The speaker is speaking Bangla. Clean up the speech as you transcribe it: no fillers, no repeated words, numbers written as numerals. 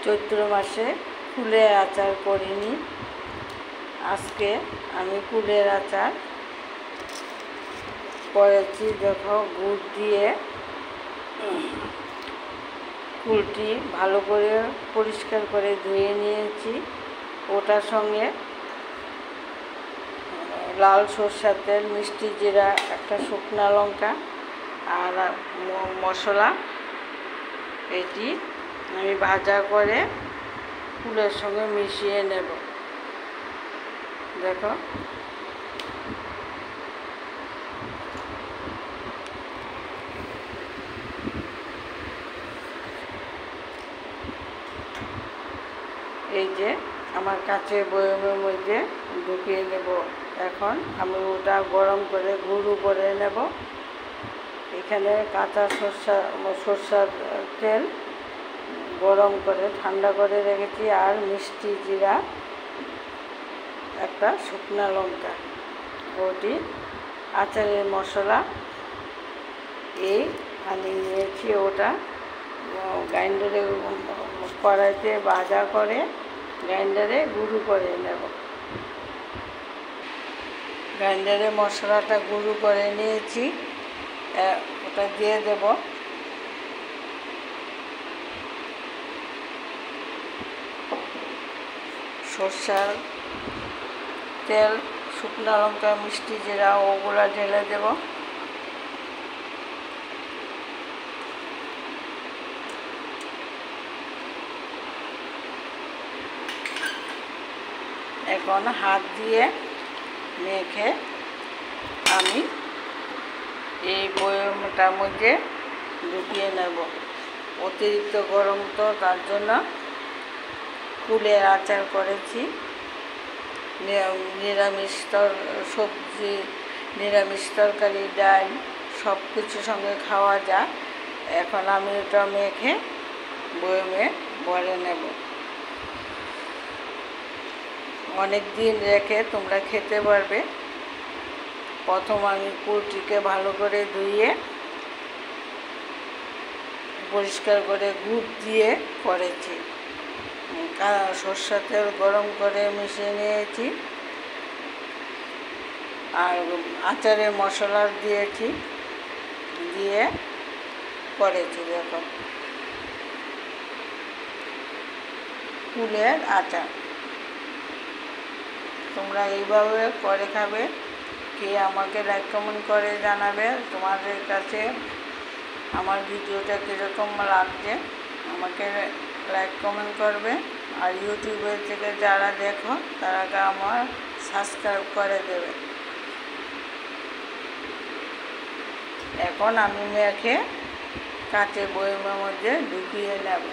চৈত্র মাসে কুলের আচার করিনি। আজকে আমি কুলের আচার করেছি। দেখো, গুড় দিয়ে কুলটি ভালো করে পরিষ্কার করে ধুয়ে নিয়েছি। ওটার সঙ্গে লাল সরষের তেল, মিষ্টি জিরা, একটা শুকনা লঙ্কা আর মশলা, এটি আমি ভাজা করে কুলের সঙ্গে মিশিয়ে নেব। দেখো, এই যে আমার কাঁচের বয়মের মধ্যে ঢুকিয়ে নেব। এখন আমি ওটা গরম করে গুঁড়ো করে নেব। এখানে কাঁচা সরষের তেল গরম করে ঠান্ডা করে রেখেছি, আর মিষ্টি জিরা, একটা শুকনা লঙ্কা, ওটি আচারের মশলা এই আমি নিয়েছি। ওটা গ্রাইন্ডারে কড়াইতে ভাজা করে গ্রাইন্ডারে গুঁড়ো করে নেব। গ্রাইন্ডারে মশলাটা গুঁড়ো করে নিয়েছি, ওটা দিয়ে দেব। সরষের তেল, শুকনো লঙ্কা, মিষ্টি জিরা, ওগুলা ঢেলে দেব। এখন হাত দিয়ে মেখে আমি এই বয়মটার মধ্যে ঢুকিয়ে নেব। অতিরিক্ত গরম তো, তার জন্য কুলের আচার করেছি। নিরামিষ সবজি, নিরামিষ তরকারি, ডাল সব কিছুর সঙ্গে খাওয়া যায়। এখন আমি এটা মেখে বয়মে ভরে নেব। অনেক দিন রেখে তোমরা খেতে পারবে। প্রথম আমি কুলটিকে ভালো করে ধুয়ে পরিষ্কার করে গুড় দিয়ে করেছি। সরষের তেল গরম করে মিশিয়ে নিয়েছি, আর আচারের মশলা দিয়েছি, দিয়ে করেছি। দেখো, কুলের আচার তোমরা এইভাবে করে খাবে। কে আমাকে লাইক কমেন্ট করে জানাবে তোমাদের কাছে আমার ভিডিওটা কীরকম লাগছে। আমাকে লাইক কমেন্ট করবে, আর ইউটিউবে থেকে যারা দেখো তারা আমার সাবস্ক্রাইব করে দেবে। এখন আমি মেখে কাঁচের বয়মের মধ্যে ঢুকিয়ে নেব।